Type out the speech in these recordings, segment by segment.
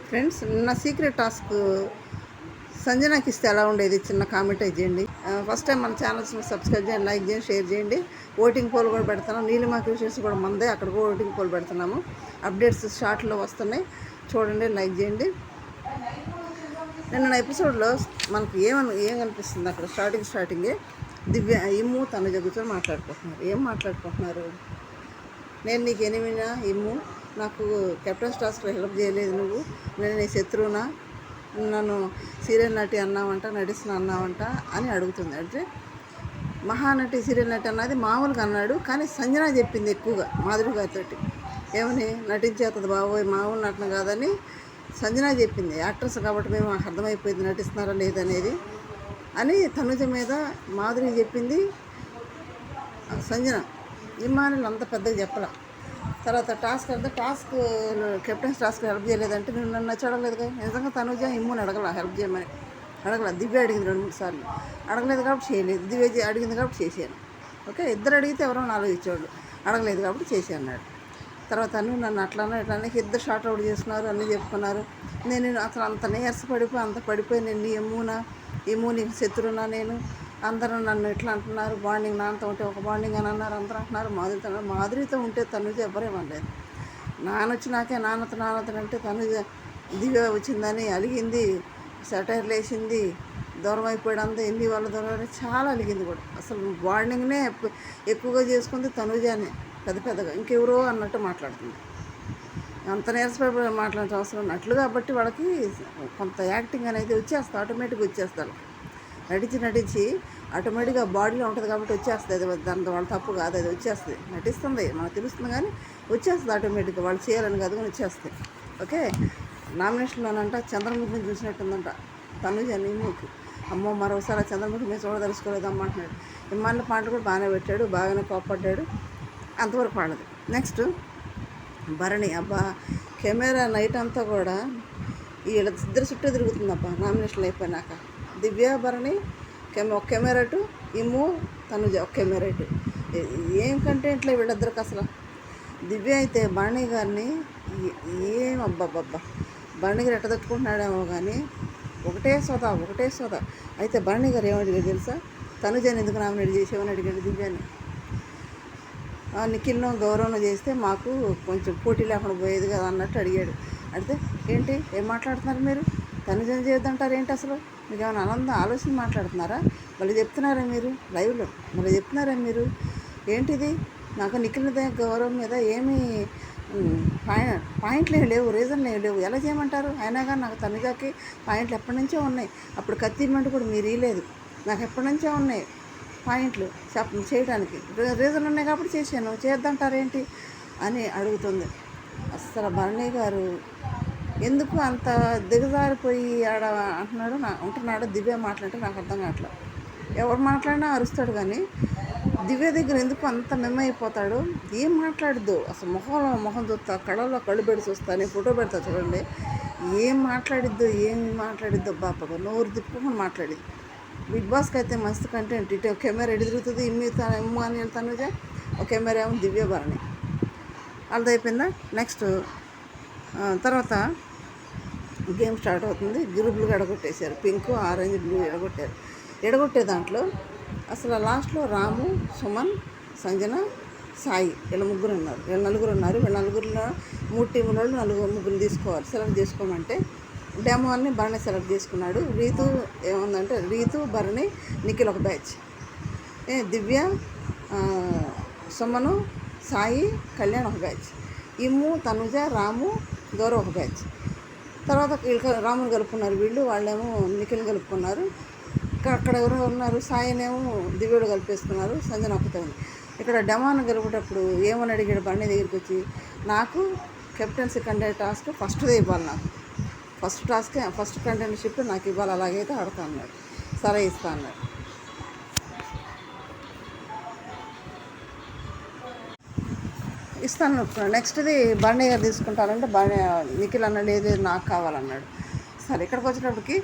Friends, నా secret task సంజనాకి ఇస్తే ఎలా ఉండేది? చిన్న కామెంట్ చేయండి. ఫస్ట్ టైం మన ఛానల్స్ సబ్స్క్రైబ్ చేయండి, లైక్ చేయండి, షేర్ చేయండి. ఓటింగ్ పోల్ కూడా పెడుతున్నాం. నీలిమా క్రియేషన్స్ కూడా మందే, అక్కడ కూడా ఓటింగ్ పోల్ పెడుతున్నాము. అప్డేట్స్ షార్ట్లో వస్తున్నాయి, చూడండి, లైక్ చేయండి. నిన్న ఎపిసోడ్లో మనకి ఏం అనిపిస్తుంది? అక్కడ స్టార్టింగే దివ్య ఇమ్ము తన కూర్చొని మాట్లాడుకుంటున్నారు. ఏం మాట్లాడుకుంటున్నారు? నేను నీకు ఎనిమినా ఇమ్ము, నాకు కెప్టెన్స్ టాస్క్లో హెల్ప్ చేయలేదు నువ్వు, నేను నీ శత్రువునా, నన్ను సీరియల్ నటి అన్నావంట, నటిస్తున్నా అన్నావంట అని అడుగుతుంది. అంటే మహానటి సీరియల్ నటి అన్నది మామూలుగా అన్నాడు, కానీ సంజన చెప్పింది ఎక్కువగా మాధురి గారితో. ఏమని? నటించేస్తుంది బాబోయ్, మామూలు నటన కాదని సంజన చెప్పింది. యాక్ట్రెస్ కాబట్టి మేము అర్థమైపోయింది నటిస్తున్నారా లేదనేది అని తనుజ మీద మాధురి చెప్పింది సంజన. ఇమ్మానులు అంత పెద్దగా చెప్పలా. తర్వాత టాస్క్ కెప్టెన్స్ టాస్క్ హెల్ప్ చేయలేదంటే నేను నన్ను నచ్చడలేదు కదా. నిజంగా తనుజ ఇమ్ముని అడగల, హెల్ప్ చేయమని అడగల. దివ్య అడిగింది 2-3 సార్లు, అడగలేదు కాబట్టి చేయలేదు. దివ్య అడిగింది కాబట్టి చేశాను. ఓకే, ఇద్దరు అడిగితే ఎవరో ఆలోచించేవాళ్ళు, అడగలేదు కాబట్టి చేసి అన్నాడు. తర్వాత నన్ను అట్లానే ఇట్లానే ఇద్దరు షార్ట్ అవుట్ చేస్తున్నారు, అన్నీ చెప్పుకున్నారు. నేను అసలు అంత నీరస పడిపోయి నేను ఇమ్ము నీకు శత్రువునా, నేను అందరూ నన్ను ఎట్లా అంటున్నారు, బాండింగ్ నాన్నతో ఉంటే ఒక బాండింగ్ అని అన్నారు, అందరూ అంటున్నారు. మాధురితో ఉంటే తనుజ ఎవరేమనలేదు. నాన్నతో అంటే తనుజ దివ్య వచ్చిందని అలిగింది, సెటైర్లు వేసింది, దూరం అయిపోయాడు అంతా, ఎన్ని వాళ్ళ దూరం చాలా అలిగింది కూడా. అసలు బాండింగ్నే ఎక్కువగా చేసుకుంది తనుజానే, పెద్దగా ఇంకెవరో అన్నట్టు మాట్లాడుతుంది. అంత నీరసపడి మాట్లాడే అవసరం ఉన్నట్లు కాబట్టి వాళ్ళకి కొంత యాక్టింగ్ అనేది వచ్చేస్తుంది, ఆటోమేటిక్గా వచ్చేస్తారు. నటించి ఆటోమేటిక్గా బాడీలో ఉంటుంది కాబట్టి వచ్చేస్తుంది. దాంతో వాళ్ళ తప్పు కాదు, అది వచ్చేస్తుంది. నటిస్తుంది, మనకు తెలుస్తుంది, కానీ వచ్చేస్తుంది ఆటోమేటిక్గా. వాళ్ళు చేయాలని కాదు కానీ వచ్చేస్తాయి. ఓకే, నామినేషన్లోనంట చంద్రముఖిని చూసినట్టుందంట తనుజ ఇమ్ముకి. అమ్మో, మరోసారి చంద్రముఖి మీద చూడదలుచుకోలేదమ్మ అంటున్నాడు. ఇమ్మాన్ల పాటలు కూడా బాగానే పెట్టాడు, బాగానే కోప్పడ్డాడు, అంతవరకు పాడదు. నెక్స్ట్ భరణి. అబ్బా, కెమెరా నైట్ అంతా కూడా వీళ్ళ ఇద్దరు చుట్టూ తిరుగుతుందబ్బా నామినేషన్లు అయిపోయినాక. దివ్య భరణి ఒక కెమెరా టు, ఇమ్ము తనుజ ఒక కెమెరా టు. ఏం కంటెంట్లో వీళ్ళిద్దరికి అసలు. దివ్య అయితే భరణి గారిని ఏం అబ్బాబ్బా, భరణి గారు ఎట్టదట్టుకుంటున్నాడేమో కానీ ఒకటే సోదా. అయితే భరణి గారు ఏమడిగాడు తెలుసా? తనుజని ఎందుకు నామినేట్ చేసేవని అడిగాడు దివ్యాని. నిఖిల్ను గౌరవం చేస్తే మాకు కొంచెం పోటీ లేకుండా పోయేది కదా అన్నట్టు అడిగాడు. అడిగితే ఏంటి, ఏం మాట్లాడుతున్నారు మీరు, తనుజని చేయొద్దంటారు ఏంటి, అసలు మీకు ఏమైనా ఆనందం ఆలోచన మాట్లాడుతున్నారా? మళ్ళీ చెప్తున్నారా మీరు లైవ్లో, ఏంటిది? నాకు నిఖిల్ గౌరవం మీద ఏమీ పాయింట్లు ఏమి లేవు, రీజన్లు ఏమి లేవు, ఎలా చేయమంటారు? అయినా కానీ నాకు తనుజకి పాయింట్లు ఎప్పటి నుంచో ఉన్నాయి. అప్పుడు కత్తిమంటే కూడా మీరు ఇలేదు, నాకు ఎప్పటి నుంచో ఉన్నాయి పాయింట్లు చేయడానికి, రీజన్ ఉన్నాయి కాబట్టి చేశాను, చేద్దంటారేంటి అని అడుగుతుంది. అస్సలు భరణి గారు ఎందుకు అంత దిగజారిపోయి ఆడ ఉంటున్నాడో దివ్య మాట్లాడితే నాకు అర్థం కావట్లేదు. ఎవరు మాట్లాడినా అరుస్తాడు, కానీ దివ్య దగ్గర ఎందుకు అంత మెమ్మైపోతాడు? ఏం మాట్లాడిద్దు అసలు, మొహం చూస్తా, కళ్ళల్లో కళ్ళు పెడి చూస్తా, నేను ఫోటో పెడతా చూడండి. ఏం మాట్లాడిద్దో బాపగా, నోరు తిప్పుకొని మాట్లాడిద్ది. బిగ్ బాస్కి అయితే మస్తు కంటెంట్. ఇటు కెమెరా ఎడి తిరుగుతుంది, ఇమ్ము అని తనుజ, ఒక కెమెరా ఏమో దివ్య భరణి. వాళ్ళది అయిపోయిందా? నెక్స్ట్ తర్వాత గేమ్ స్టార్ట్ అవుతుంది. గ్రూపులుగా ఎడగొట్టేశారు, పింక్, ఆరెంజ్, బ్లూ ఎడగొట్టే దాంట్లో అసలు లాస్ట్లో రాము, సుమన్, సంజన, సాయి వీళ్ళ నలుగురు ఉన్నారు. వీళ్ళ నలుగురిలో 3 టీముల వాళ్ళు ముగ్గురు తీసుకోవాలి, సెలెక్ట్ చేసుకోమంటే డెమో అని భరణి సెలెక్ట్ చేసుకున్నాడు. రీతు ఏముందంటే రీతు, భరణి, నిఖిల్ ఒక బ్యాచ్, దివ్య, సుమను, సాయి, కళ్యాణ్ ఒక బ్యాచ్, ఇమ్ము, తనుజ, రాము, గౌరవ్ ఒక బ్యాచ్. తర్వాత రాముని కలుపుకున్నారు వీళ్ళు, వాళ్ళేమో నిఖిల్ కలుపుకున్నారు. అక్కడ ఎవరు ఉన్నారు, సాయినేమో దివ్యుడు కలిపేసుకున్నారు, సంజన ఒకతే ఉంది. ఇక్కడ డెమాన్ గెలిపేటప్పుడు ఏమని అడిగాడు భరణి దగ్గరికి వచ్చి, నాకు కెప్టెన్సీ కంటెంట్ టాస్క్ ఫస్ట్దే ఇవ్వాలి, నాకు ఫస్ట్ కంటెంట్షిప్ నాకు ఇవ్వాలి, అలాగైతే ఆడతా అన్నాడు. సరే ఇస్తా అన్నాడు. ఇస్తాను. నెక్స్ట్ది భరణి గారు తీసుకుంటానంటే నిఖిల్ అన్నాడు లేదు నాకు కావాలన్నాడు. సరే, ఇక్కడికి వచ్చేటప్పటికి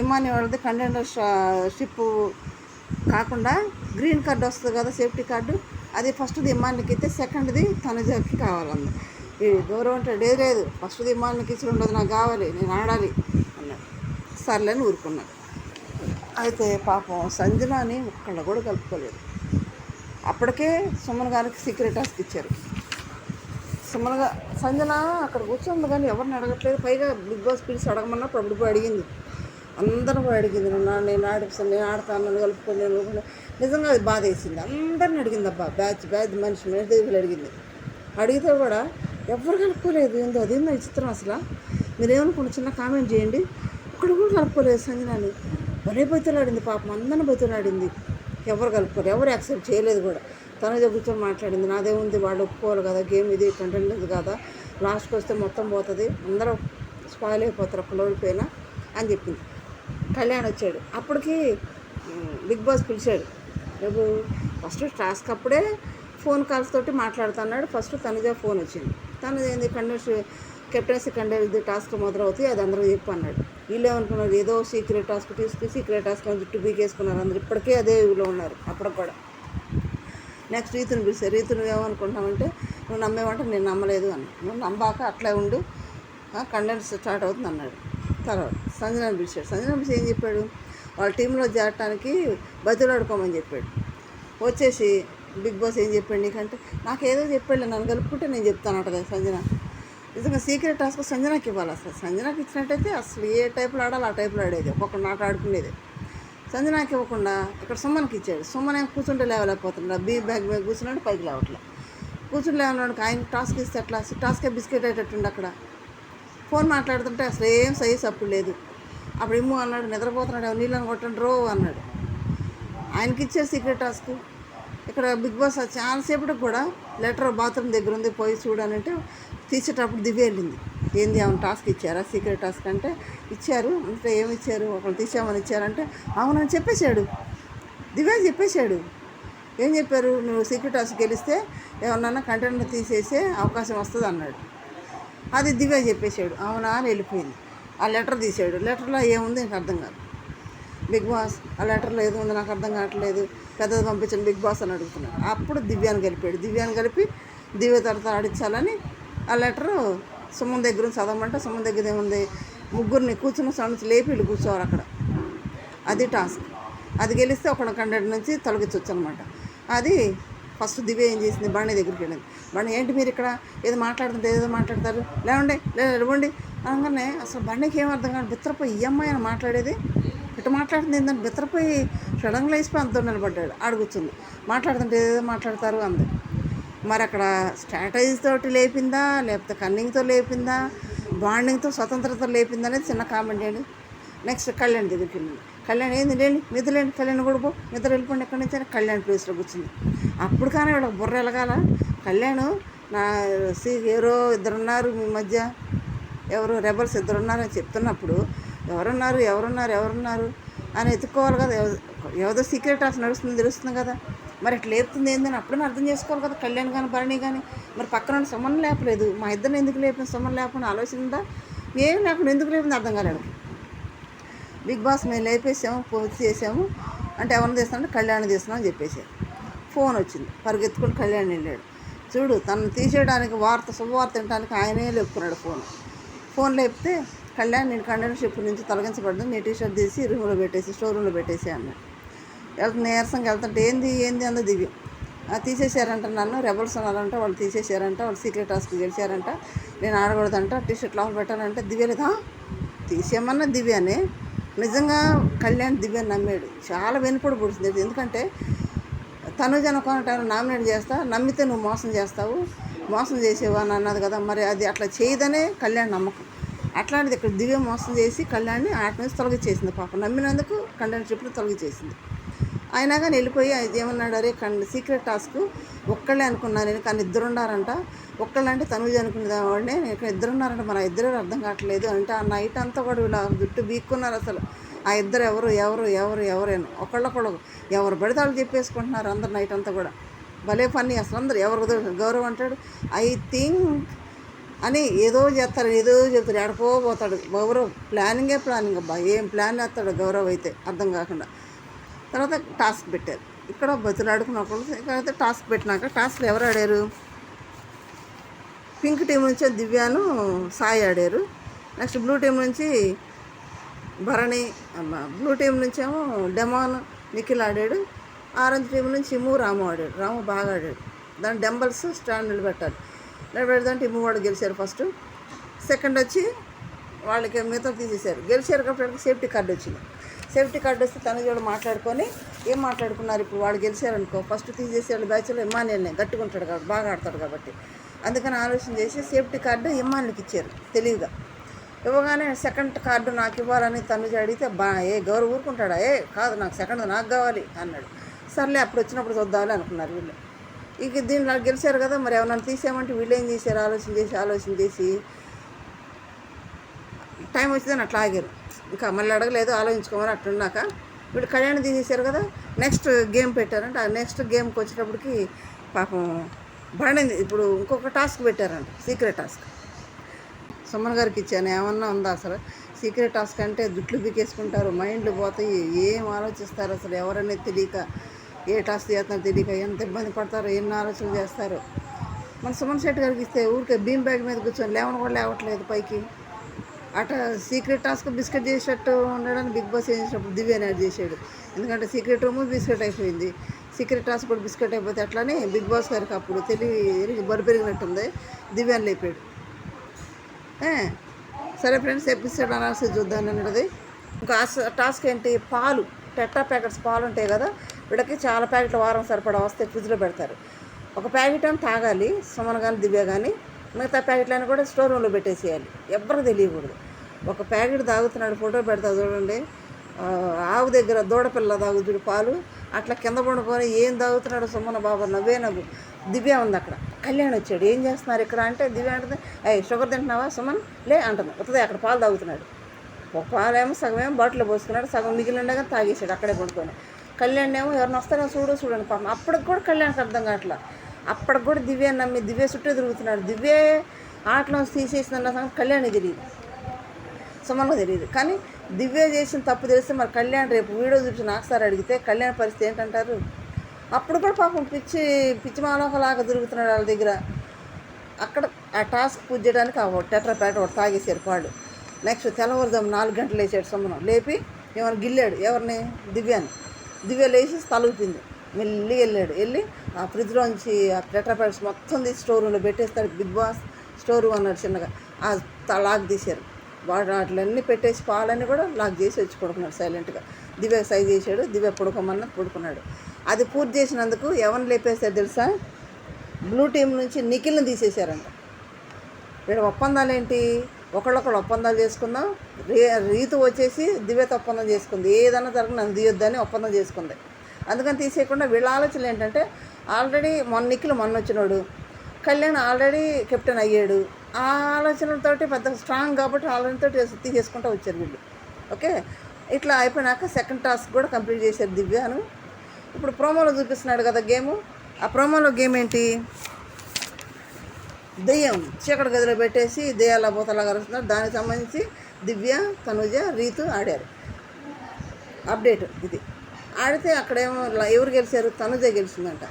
ఇమాని వాళ్ళది కంటెంటర్షిప్ కాకుండా గ్రీన్ కార్డు వస్తుంది కదా, సేఫ్టీ కార్డు, అది ఫస్ట్ది ఇమానికి అయితే సెకండ్ది తనుజకి కావాలంది. ఈ గౌరవం అంటే లేదు ఫస్ట్ దిమానికి ఇచ్చి ఉండదు, నాకు కావాలి, నేను ఆడాలి అన్నాడు. సర్లేని ఊరుకున్నాడు. అయితే పాపం సంజనాని ఒక్కళ్ళ కూడా కలుపుకోలేదు. అప్పటికే సుమన్ గారికి సీక్రెట్ టాస్క్ ఇచ్చారు. సంజన అక్కడ కూర్చోంది కానీ ఎవరిని అడగట్లేదు. పైగా బిగ్ బాస్ పిలిచి అడగమన్నప్పుడు అప్పుడు పోయి అడిగింది, అందరూ పోయి అడిగింది. నేను ఆడిస్తాను, నేను ఆడతాను, నన్ను కలుపుకొని నేను. నిజంగా అది బాధ వేసింది. అందరిని అడిగింది అబ్బా, బ్యాచ్ మనిషి దగ్గర అడిగింది. అడిగితే కూడా ఎవరు కలుపుకోలేదు. ఏందో అదేందో విచిత్రం అసలు. మీరేమనుకోండి, చిన్న కామెంట్ చేయండి. ఇక్కడ కూడా కలుపుకోలేదు సంజనాని. భలే బతులాడింది పాపం, అందరిని బతులాడింది. ఎవరు కలుపుకోరు, ఎవరు యాక్సెప్ట్ చేయలేదు కూడా. తనదే కూర్చొని మాట్లాడింది, నాదేముంది, వాళ్ళు ఒప్పుకోరు కదా, గేమ్ ఇది కంటెంట్ కదా, లాస్ట్కి వస్తే మొత్తం పోతుంది, అందరూ స్పాయిల్ అయిపోతారు ఒక్కళ్ళు ఓడిపోయినా అని చెప్పింది. కళ్యాణ్ వచ్చాడు. అప్పటికి బిగ్ బాస్ పిలిచాడు. రేపు ఫస్ట్ టాస్క్ అప్పుడే ఫోన్ కాల్స్ తోటి మాట్లాడుతున్నాడు. ఫస్ట్ తనుజ ఫోన్ వచ్చింది. తనది ఏంది కెప్టెన్సీ కండక్ట్ టాస్క్ మొదలవుతాయి, అది అందరూ చెప్పు అన్నాడు. వీళ్ళు ఏమనుకున్నారు, ఏదో సీక్రెట్ టాస్క్ తీసుకుని సీక్రెట్ టాస్క్ అని జుట్టు బీకేసుకున్నారు అందరు. ఇప్పటికే అదే ఊళ్ళో ఉన్నారు అప్పటికి కూడా. నెక్స్ట్ రీతుని పిలిచారు. రీతును ఏమనుకుంటామంటే, నువ్వు నమ్మేమంటే నేను నమ్మలేదు అని. నువ్వు నమ్మాక అట్లే ఉండు, కండెన్స్ స్టార్ట్ అవుతుంది అన్నాడు. తర్వాత సంజనాన్ని పిలిచాడు. సంజనా పిలిచి ఏం చెప్పాడు, వాళ్ళ టీంలో చేరటానికి బతులాడుకోమని చెప్పాడు. వచ్చేసి బిగ్ బాస్ ఏం చెప్పాడు నీకంటే, నాకేదో చెప్పాడు, నన్ను కలుపుకుంటే నేను చెప్తానట సంజన. నిజంగా సీక్రెట్ టాస్క్ సంజనాకి ఇవ్వాలి. అసలు సంజనాకి ఇచ్చినట్టయితే అసలు ఏ టైప్లో ఆడాలి ఆ టైప్లో ఆడేది, ఒక్కొక్క ఆట ఆడుకునేది. సంజనాకి ఇవ్వకుండా ఇక్కడ సుమన్కి ఇచ్చాడు. సుమన్ ఏం కూర్చుంటే లేవలేకపోతున్నాడు, బీ బ్యాగ్ మీద కూర్చున్నాడు, పైకి లేవట్లే. కూర్చుని లేవన్నాడు. ఆయన టాస్క్ ఇస్తే అట్లా టాస్కే బిస్కెట్ అయ్యేటట్టుండి అక్కడ. ఫోన్ మాట్లాడుతుంటే అసలు ఏం సైజ్ అప్పుడు లేదు. అప్పుడు ఇమ్ము అన్నాడు, నిద్రపోతున్నాడు, నీళ్ళని కొట్టండి రో అన్నాడు. ఆయనకి ఇచ్చారు సీక్రెట్ టాస్క్. ఇక్కడ బిగ్ బాస్ చాలాసేపటికి కూడా లెటర్ బాత్రూమ్ దగ్గర ఉంది, పోయి చూడాలంటే తీసేటప్పుడు దివ్య వెళ్ళింది. ఏంది ఏమైనా టాస్క్ ఇచ్చారా, సీక్రెట్ టాస్క్ అంటే ఇచ్చారు. అంటే ఏమి ఇచ్చారు, ఒకళ్ళు తీసామని ఇచ్చారంటే అవునని చెప్పేశాడు. దివ్య చెప్పేశాడు. ఏం చెప్పారు, నువ్వు సీక్రెట్ టాస్క్ గెలిస్తే ఏమన్నా కంటెంట్ తీసేసే అవకాశం వస్తుంది అన్నాడు. అది దివ్య చెప్పేశాడు. అవునా అని వెళ్ళిపోయింది. ఆ లెటర్ తీసాడు. లెటర్లో ఏముంది నాకు అర్థం కాదు. బిగ్ బాస్ ఆ లెటర్లో ఏదో ఉంది నాకు అర్థం కావట్లేదు, పెద్దది పంపించండి బిగ్ బాస్ అని అడుగుతున్నాడు. అప్పుడు దివ్యాన్ని కలిపాడు. దివ్యాన్ని కలిపి దివ్య తర్వాత ఆడించాలని ఆ లెటరు సుమన్ దగ్గర చదవమంటే, సుమన్ దగ్గర ఏముంది, ముగ్గురిని కూర్చున్న నుంచి లేపి వీళ్ళు కూర్చోవాలి అక్కడ. అది టాస్క్. అది గెలిస్తే ఒక కంటెంట్ నుంచి తొలగించవచ్చు అనమాట. అది ఫస్ట్ దివ్య ఏం చేసింది, బాణి దగ్గరికి వెళ్ళింది. బాణి ఏంటి మీరు ఇక్కడ ఏదో మాట్లాడుతుంటే ఏదో మాట్లాడతారు, లేవండి లేవండి అనగానే అసలు బండికి ఏం అర్థం కాదు. బిత్తరపోయి ఈ అమ్మాయి అని మాట్లాడేది, ఇటు మాట్లాడుతుంది ఏంటంటే బిత్తరపోయి సడన్గా వేసిపోయి అంత నిలబడ్డాడు. ఆడుగుచ్చింది. మాట్లాడుతుంటే ఏదో మాట్లాడతారు అంది. మరి అక్కడ స్ట్రాటజీ తోటి లేపిందా, లేకపోతే కన్నింగ్తో లేపిందా, బాండింగ్తో స్వతంత్రత లేపిందా అనేది చిన్న కామెంట్ చేయండి. నెక్స్ట్ కళ్యాణ్ దగ్గరికి వెళ్ళింది. కళ్యాణ్ ఏంది లేండి నిద్రలేండి, కళ్యాణ్ కూడా పో నిద్ర వెళ్ళిపోండి ఎక్కడి నుంచి అని కళ్యాణ్ ప్లేస్లో కూర్చుంది. అప్పుడు కానీ వీళ్ళకి బుర్ర ఎలగాల. కళ్యాణ్ ఎవరో ఇద్దరున్నారు మీ మధ్య, ఎవరో రెబల్స్ ఇద్దరున్నారని చెప్తున్నప్పుడు ఎవరున్నారు అని ఎత్తుక్కోవాలి కదా. ఏదో సీక్రెట్ టాస్క్ నడుస్తుంది తెలుస్తుంది కదా. మరి ఇట్లా లేపుతుంది ఏందని అప్పుడే అర్థం చేసుకోవాలి కదా కళ్యాణ్ కానీ భరణి కానీ. మరి పక్కన సుమన్ లేపలేదు, మా ఇద్దరిని ఎందుకు లేపింది సుమన్ లేకుండా ఆలోచిందా, ఏం లేకుండా ఎందుకు లేపింది అర్థం కాలేదు. బిగ్ బాస్ మేము లేపేసాము, పూర్తి చేసాము అంటే ఎవరిని తీస్తామంటే కళ్యాణ్ తీస్తున్నాం అని చెప్పేసారు. ఫోన్ వచ్చింది, పరిగెత్తుకుని కళ్యాణ్ వెళ్ళాడు. చూడు తను తీసేయడానికి శుభవార్త తినడానికి ఆయనే లేపుకున్నాడు. ఫోన్ లేపితే కళ్యాణ్ నేను కంటెంట్షిప్ నుంచి తొలగించబడ్డాను, నీ టీషర్ట్ తీసి రూమ్లో పెట్టేసి స్టోర్ రూమ్లో పెట్టేసి అన్నాడు. నీరసంగా వెళ్తుంటే ఏంది అంద దివ్య తీసేసారంట, నన్ను రెబల్స్ ఉన్నారంట, వాళ్ళు తీసేసారంట, వాళ్ళు సీక్రెట్ టాస్క్ గెలిచారంట, నేను ఆడకూడదంట, టీషర్ట్ లోపల పెట్టాలంటే దివ్య లేదా తీసేయమన్నా దివ్యనే. నిజంగా కళ్యాణ్ దివ్యని నమ్మాడు. చాలా వెనుపడి పొడిచింది. ఎందుకంటే తనుజ అనుకున్న నామినేట్ చేస్తా, నమ్మితే నువ్వు మోసం చేస్తావు, మోసం చేసేవా అని అన్నది కదా. మరి అది అట్లా చేయదనే కళ్యాణ్ నమ్మకం. అట్లాంటిది ఇక్కడ దివ్య మోసం చేసి కళ్యాణ్ని ఆట నుంచి తొలగించేసింది. పాపం నమ్మినందుకు కంటెంట్షిప్ని తొలగించేసింది. అయినా కానీ వెళ్ళిపోయి ఏమన్నాడు, అరే సీక్రెట్ టాస్క్ ఒక్కళ్ళే అనుకున్నాను నేను, కానీ ఇద్దరు ఉన్నారంట, ఒక్కళ్ళంటే తనుజ అనుకునే వాడినే, నేను ఇక్కడ ఇద్దరు ఉన్నారంట, మన ఇద్దరు అర్థం కావట్లేదు అంటే ఆ నైట్ అంతా కూడా ఇలా జుట్టు బీక్కున్నారు. అసలు ఆ ఇద్దరు ఎవరైనా ఒకళ్ళొకళ్ళు ఎవరు పడితే వాళ్ళు చెప్పేసుకుంటున్నారు అందరు నైట్ అంతా కూడా. భలే ఫన్నీ అసలు. అందరు ఎవరు గౌరవ్ అంటాడు ఐ థింక్ అని ఏదో చేస్తారు, ఏదో చెప్తారు, ఎడపోతాడు గౌరవ్. ప్లానింగ్ అబ్బా, ఏం ప్లాన్ చేస్తాడు గౌరవ్ అయితే అర్థం కాకుండా. తర్వాత టాస్క్ పెట్టారు. ఇక్కడ బతులాడుకున్నప్పుడు ఇక్కడైతే టాస్క్ పెట్టినాక టాస్క్లో ఎవరు ఆడారు, పింక్ టీం నుంచి దివ్యాను సాయి ఆడారు. నెక్స్ట్ బ్లూ టీం నుంచి భరణి, బ్లూ టీం నుంచేమో డెమాన్ నిఖిల్ ఆడాడు. ఆరెంజ్ టీం నుంచి ఇమ్ము రాము ఆడాడు. రాము బాగా ఆడాడు. దాని డెంబల్స్ స్టాండ్ నిలబెట్టాలి. నిలబెడదంటే ఇమ్ము వాడు గెలిచారు ఫస్ట్. సెకండ్ వచ్చి వాళ్ళకి మిగతా తీసేశారు. గెలిచారు కాబట్టి సేఫ్టీ కార్డు వచ్చింది. సేఫ్టీ కార్డు వస్తే తనుజోడు మాట్లాడుకొని ఏం మాట్లాడుకున్నారు, ఇప్పుడు వాడు గెలిచారనుకో ఫస్ట్ తీసేసాడు బ్యాచ్లో ఇమ్మాన్యుయల్ని, గట్టుకుంటాడు కాబట్టి బాగా ఆడతాడు కాబట్టి, అందుకని ఆలోచన చేసి సేఫ్టీ కార్డు ఇమ్మాన్యుల్కి ఇచ్చారు తెలివిగా. ఇవ్వగానే సెకండ్ కార్డు నాకు ఇవ్వాలని తనుజ అడిగితే గౌరవ ఊరుకుంటాడా, కాదు నాకు సెకండ్ నాకు కావాలి అన్నాడు. సర్లే అప్పుడు వచ్చినప్పుడు చూద్దామని అనుకున్నారు వీళ్ళు. ఇక దీనిలో గెలిచారు కదా, మరి ఏమన్నా తీసేయమంటే వీళ్ళు ఏం చేశారు, ఆలోచన చేసి టైం వచ్చిందని అట్లా ఆగారు. ఇంకా మళ్ళీ అడగలేదు, ఆలోచించుకోమని అట్లున్నాక వీళ్ళు కళ్యాణ్ తీసేశారు కదా, నెక్స్ట్ గేమ్ పెట్టారంట. ఆ నెక్స్ట్ గేమ్కి వచ్చేటప్పటికి పాపం పడింది. ఇప్పుడు ఇంకొక టాస్క్ పెట్టారంట, సీక్రెట్ టాస్క్. సుమన్ గారికి ఇచ్చాను, ఏమన్నా ఉందా అసలు? సీక్రెట్ టాస్క్ అంటే జుట్లు పీకేసుకుంటారు, మైండ్లు పోతాయి, ఏం ఆలోచిస్తారు అసలు ఎవరనేది తెలియక, ఏ టాస్క్ చేస్తారో తెలియక ఎంత ఇబ్బంది పడతారో, ఎన్ని ఆలోచనలు చేస్తారో. మన సుమన్ శెట్టి గారికి ఇస్తే ఊరికే బీమ్ బ్యాగ్ మీద కూర్చొని లేవని కూడా లేవట్లేదు పైకి. అట సీక్రెట్ టాస్క్ బిస్కెట్ చేసేటట్టు ఉండడానికి బిగ్ బాస్ చేసినప్పుడు దివ్యాని యాడ్ చేసాడు. ఎందుకంటే సీక్రెట్ రూమ్ బిస్కెట్ అయిపోయింది, సీక్రెట్ టాస్క్ కూడా బిస్కెట్ అయిపోతే అట్లానే బిగ్ బాస్ గారికి అప్పుడు బరి పెరిగినట్టుంది, దివ్యాన్ని లేపాడు. సరే ఫ్రెండ్స్, ఎపిసోడ్ అనాలిసిస్ చూద్దాం అన్నది. ఇంకా టాస్క్ ఏంటి, పాలు టెట్రా ప్యాకెట్స్ పాలు ఉంటాయి కదా, వీళ్ళకి చాలా ప్యాకెట్లు వారం సరిపడా వస్తే ఫ్రిడ్జ్లో పెడతారు. ఒక ప్యాకెట్ అని తాగాలి సుమన్ కానీ దివ్య కానీ, మిగతా ప్యాకెట్లన్నీ కూడా స్టోర్ రూమ్లో పెట్టేసేయాలి, ఎవరికి తెలియకూడదు. ఒక ప్యాకెట్ తాగుతున్నాడు, ఫోటో పెడతా చూడండి, ఆవు దగ్గర దూడపిల్ల తాగుతుడు పాలు, అట్లా కింద పడుకొని ఏం తాగుతున్నాడు సుమన్ బాబు, నవ్వు. దివ్య ఉంది అక్కడ, కళ్యాణ్ వచ్చాడు, ఏం చేస్తున్నారు ఇక్కడ అంటే దివ్య అంటుంది, షుగర్ తింటున్నావా సుమన్ లే అంటుంది. వస్తుంది అక్కడ పాలు తాగుతున్నాడు, ఒక పాలేమో సగమేమో బాటిల్లో పోసుకున్నాడు, సగం మిగిలిండగా తాగేసాడు అక్కడే పడుకొని. కళ్యాణ్ ఏమో ఎవరిని వస్తారో చూడండి పాపం. అప్పటికి కూడా కళ్యాణ్కి అర్థం కావట్లా, అప్పటికి కూడా దివ్య నమ్మి దివ్య చుట్టూ తిరుగుతున్నాడు. దివ్య ఆటలో తీసేసిందన్న సంగతి కళ్యాణ్కి తెలియదు, సుమన్కు తెలియదు. కానీ దివ్య చేసిన తప్పు తెలిస్తే మరి కళ్యాణ్ రేపు వీడియో చూసి నాకు సార్ అడిగితే కళ్యాణ్ పరిస్థితి ఏంటంటారు? అప్పుడు కూడా పాపం పిచ్చి మాలోకలాగా తిరుగుతున్నాడు వాళ్ళ దగ్గర. అక్కడ ఆ టాస్క్ పూజ చేయడానికి ఆ టెట్రా ప్యాకెట్ ఒకటి తాగేసారు పాడు. నెక్స్ట్ తెల్లవారుజాము 4 గంటలు లేచాడు సుమనం, లేపి ఏమైనా గిల్లాడు ఎవరిని, దివ్యాని. దివ్య లేచి తలుపుపింది, మెల్లిగా వెళ్ళి ఆ ఫ్రిడ్జ్లోంచి ఆ టెట్రా ప్యాకెట్స్ మొత్తం తీసి స్టోర్ రూమ్లో పెట్టేస్తాడు. బిగ్ బాస్ స్టోర్ రూమ్ అన్నాడు చిన్నగా, ఆ లాక్ తీశారు. వాటిలన్నీ పెట్టేసి పాలన్నీ కూడా లాక్ చేసి వచ్చి పడుకున్నాడు సైలెంట్గా. దివ్య సైజ్ చేశాడు, దివ్య పడుకోమన్నా పడుకున్నాడు. అది పూర్తి చేసినందుకు ఎవరిని లేపేశారు తెలుసా, బ్లూ టీం నుంచి నిఖిల్ని తీసేశారంట. వీళ్ళ ఒప్పందాలు ఏంటి, ఒకళ్ళొకళ్ళు ఒప్పందాలు చేసుకుందాం, రీతు వచ్చేసి దివ్యతో ఒప్పందం చేసుకుంది, ఏదన్నా జరగదు నన్ను తీయొద్దని ఒప్పందం చేసుకుంది. అందుకని తీసేయకుండా వీళ్ళ ఆలోచనలు ఏంటంటే, ఆల్రెడీ నిఖిల్ మొన్న వచ్చినాడు, కళ్యాణ్ ఆల్రెడీ కెప్టెన్ అయ్యాడు, ఆ ఆలోచనలతోటి పెద్ద స్ట్రాంగ్ కాబట్టి ఆలోచనతో తీసేసుకుంటూ వచ్చారు వీళ్ళు. ఓకే, ఇట్లా అయిపోయినాక సెకండ్ టాస్క్ కూడా కంప్లీట్ చేశారు దివ్యాను. ఇప్పుడు ప్రోమోలో చూపిస్తున్నాడు కదా గేము, ఆ ప్రోమోలో గేమ్ ఏంటి, దెయ్యం చీకటి గదిలో పెట్టేసి దెయ్యాల బోతలాగా కలుస్తున్నారు. దానికి సంబంధించి దివ్య, తనుజ, రీతు ఆడారు. అప్డేట్ ఇది ఆడితే అక్కడేమో ఎవరు గెలిచారు, తనుజ గెలిచిందంట.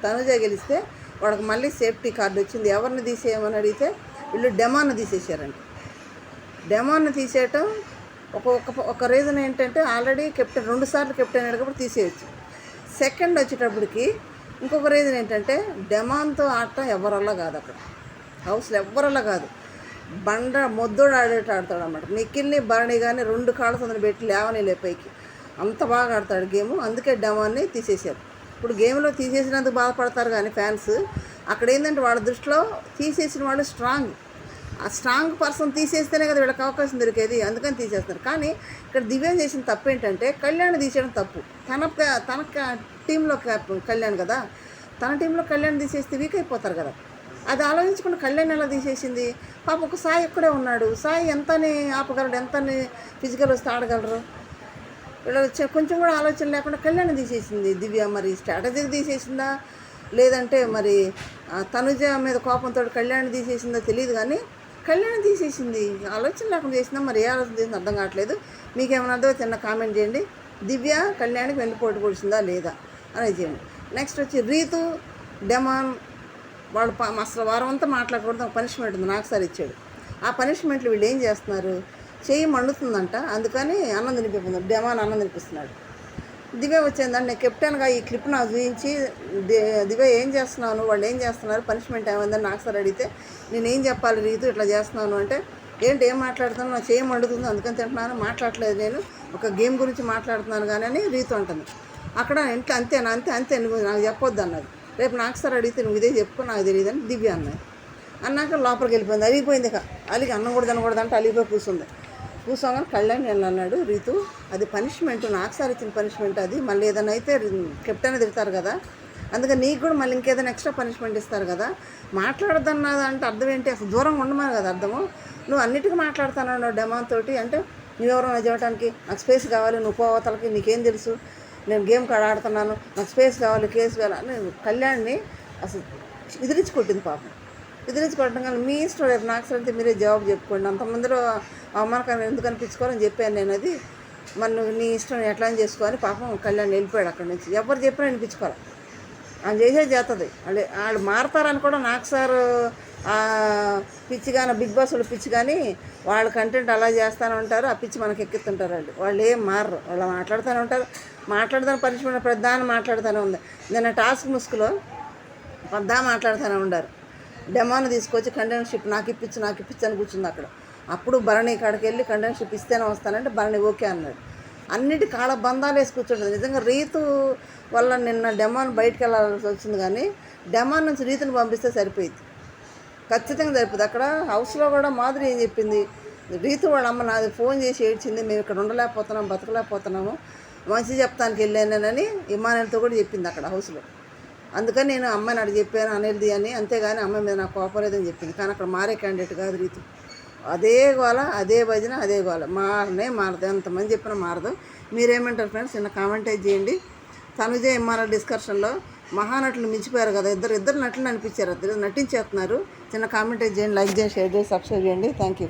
తనుజ గెలిస్తే వాడికి మళ్ళీ సేఫ్టీ కార్డు వచ్చింది. ఎవరిని తీసేయమని అడిగితే వీళ్ళు డెమాన్ని తీసేసారంట. డెమాన్ని తీసేయటం ఒక రీజన్ ఏంటంటే, ఆల్రెడీ కెప్టెన్ 2 సార్లు కెప్టెన్ అయ్యాడు కాబట్టి తీసేయచ్చు. సెకండ్ వచ్చేటప్పటికి ఇంకొక రీజన్ ఏంటంటే, డెమాన్తో ఆడటం ఎవరల్లా కాదు, అక్కడ హౌస్లో ఎవరల్లా కాదు, మొద్దోడు ఆడేట ఆడతాడు అనమాట. నిఖిల్ని భరణి కానీ 2 కాళ్ళ సందుని పెట్టి లేవని పైకి, అంత బాగా ఆడతాడు గేము. అందుకే డెమాన్ని తీసేశారు. ఇప్పుడు గేమ్లో తీసేసినందుకు బాధపడతారు కానీ ఫ్యాన్స్, అక్కడ ఏంటంటే వాళ్ళ దృష్టిలో తీసేసిన వాళ్ళు స్ట్రాంగ్, ఆ స్ట్రాంగ్ పర్సన్ తీసేస్తేనే కదా వీళ్ళకి అవకాశం దొరికేది, అందుకని తీసేస్తున్నారు. కానీ ఇక్కడ దివ్య చేసిన తప్పు ఏంటంటే, కళ్యాణ్ తీసేయడం తప్పు. తన టీంలో కళ్యాణ్ కదా, తన టీంలో కళ్యాణ్ తీసేస్తే వీక్ అయిపోతారు కదా, అది ఆలోచించకుండా కళ్యాణ్ ఎలా తీసేసింది. పాప ఒక సాయి ఒక్కడే ఉన్నాడు, సాయి ఎంతని ఆపగలడు, ఎంతని ఫిజికల్ వస్తే ఆడగలరు. వీళ్ళు కొంచెం కూడా ఆలోచన లేకుండా కళ్యాణ్ తీసేసింది దివ్య. మరి స్ట్రాటజీకి తీసేసిందా, లేదంటే మరి తనుజ మీద కోపంతో కళ్యాణ్ తీసేసిందో తెలియదు, కానీ కళ్యాణ్ తీసేసింది. ఆలోచన లేకుండా చేసిందా, మరి ఏ ఆలోచన చేసిందో అర్థం కావట్లేదు. మీకేమైనా అర్థం చిన్న కామెంట్ చేయండి. దివ్య కళ్యాణ్కి వెన్నుపోటు పొడిచిందా లేదా అనేది చేయండి. నెక్స్ట్ వచ్చి రీతు, డెమాన్, వాళ్ళు అసలు వారం అంతా మాట్లాడకూడదు, ఒక పనిష్మెంట్ ఉంది, నాకు సార్ ఇచ్చాడు. ఆ పనిష్మెంట్లు వీళ్ళు ఏం చేస్తున్నారు, చెయ్యి మండుతుందంట, అందుకని అన్నం తినిపిస్తుంది, డెమాన్ అన్నం తినిపిస్తున్నాడు. దివ్య వచ్చిందండి, నేను కెప్టెన్గా ఈ క్లిప్ నాకు చూపించి, దివ్య ఏం చేస్తున్నాను, వాళ్ళు ఏం చేస్తున్నారు, పనిష్మెంట్ ఏమైందని నాకు సార్ అడిగితే నేనేం చెప్పాలి, రీతు ఇట్లా చేస్తున్నాను అంటే, ఏంటి ఏం మాట్లాడుతున్నాను, నా చేయం మండుతుంది అందుకని తింటున్నాను, మాట్లాడలేదు, నేను ఒక గేమ్ గురించి మాట్లాడుతున్నాను కానీ అని రీతు అంటుంది. అక్కడ ఇంట్లో అంతేనా, అంతే నువ్వు నాకు చెప్పొద్దు అన్నది. రేపు నాకు సార్ అడిగితే నువ్వు ఇదే చెప్పుకో, నాకు తెలియదని దివ్య అన్నది. అన్నాక లోపలికి వెళ్ళిపోయింది, అలిగిపోయింది. అలిగి అన్నం కూడా తినకూడదంటే అలిగిపోయి కూర్చోగానే కళ్యాణ్ నేను అన్నాడు, రీతు అది పనిష్మెంట్, నాకు సార్ ఇచ్చిన పనిష్మెంట్ అది, మళ్ళీ ఏదైనా అయితే కెప్టెన్ తిడతారు కదా, అందుకని నీకు కూడా మళ్ళీ ఇంకేదైనా ఎక్స్ట్రా పనిష్మెంట్ ఇస్తారు కదా, మాట్లాడదన్నది అంటే అర్థం ఏంటి, అసలు దూరంగా ఉండమని కదా అర్థము, నువ్వు అన్నిటికీ మాట్లాడుతున్నావు డెమాన్ తోటి అంటే, నువ్వెవరైనా చేయడానికి నాకు స్పేస్ కావాలి, నువ్వు పోవతలకి నీకేం తెలుసు, నేను గేమ్ కాడ ఆడుతున్నాను, నాకు స్పేస్ కావాలి, కేసు కావాలి అని కళ్యాణ్ని అసలు ఎదిరించి కొట్టింది పాపం. ఎదిరించి కొట్టడం కానీ మీ ఇష్టం, రేపు నాకు సరితే మీరే జవాబు చెప్పుకోండి, అంతమందిలో అవమానకరం ఎందుకు అనిపించుకోవాలని చెప్పాను నేను. అది మరి నువ్వు నీ ఇష్టం ఎట్లా అని చేసుకోవాలి. పాపం కళ్యాణ్ వెళ్ళిపోయాడు అక్కడి నుంచి, ఎవరు చెప్పినా అనిపించుకోవాలి, ఆయన చేసేది చేస్తుంది. అంటే వాళ్ళు మారతారని కూడా నాకు సార్ పిచ్చి కానీ బిగ్ బాస్ వాళ్ళు పిచ్చి కానీ వాళ్ళ కంటెంట్ అలా చేస్తూనే ఉంటారు, ఆ పిచ్చి మనకి ఎక్కిస్తుంటారు. వాళ్ళు ఏం మారరు, వాళ్ళు మాట్లాడుతూనే ఉంటారు, మాట్లాడుతాను పనిష్మెంట్ ప్రధానం మాట్లాడుతూనే ఉంది. నిన్న టాస్క్ ముసుగులో పద్దా మాట్లాడుతూనే ఉండారు. డెమాను తీసుకొచ్చి కంటెన్షిప్ నాకు ఇప్పించి అని కూర్చుంది అక్కడ. అప్పుడు భరణి కాడికి వెళ్ళి కంటెన్షిప్ ఇస్తేనే వస్తానంటే భరణి ఓకే అన్నాడు. అన్నిటి కాళ్ళ బంధాలు వేసి కూర్చుంటుంది. నిజంగా రీతు వల్ల నిన్న డెమాన్ బయటకు వెళ్ళాల్సి వచ్చింది, కానీ డెమాన్ నుంచి రీతుని పంపిస్తే సరిపోయింది, ఖచ్చితంగా సరిపోతుంది. అక్కడ హౌస్లో కూడా మాధురి ఏం చెప్పింది, రీతు వాళ్ళ అమ్మ నాది ఫోన్ చేసి ఏడ్చింది, మేము ఇక్కడ ఉండలేకపోతున్నాము, బతకలేకపోతున్నాము, మంచి చెప్తానికి వెళ్ళానని ఇమానుయల్తో కూడా చెప్పింది అక్కడ హౌస్లో. అందుకని నేను అమ్మాయిని అడిగి చెప్పాను అనేది అని, అంతేగాని అమ్మాయి మీద నాకు కోపం లేదని చెప్పింది. కానీ అక్కడ మారే క్యాండిడేట్ కాదు రీతు. అదే గోల, అదే భజన, అదే గోల, మారదు, ఎంతమంది చెప్పినా మారదు. మీరేమంటారు ఫ్రెండ్స్, చిన్న కామెంట్ చేయండి. తనుజ ఇమానుయల్ డిస్కషన్లో మహానటులు మించిపోయారు కదా, ఇద్దరు నటులు అనిపించారు, నటించేస్తున్నారు. చిన్న కామెంట్ చేయండి, లైక్ చేయండి, షేర్ చేసి సబ్స్క్రైబ్ చేయండి. Thank you.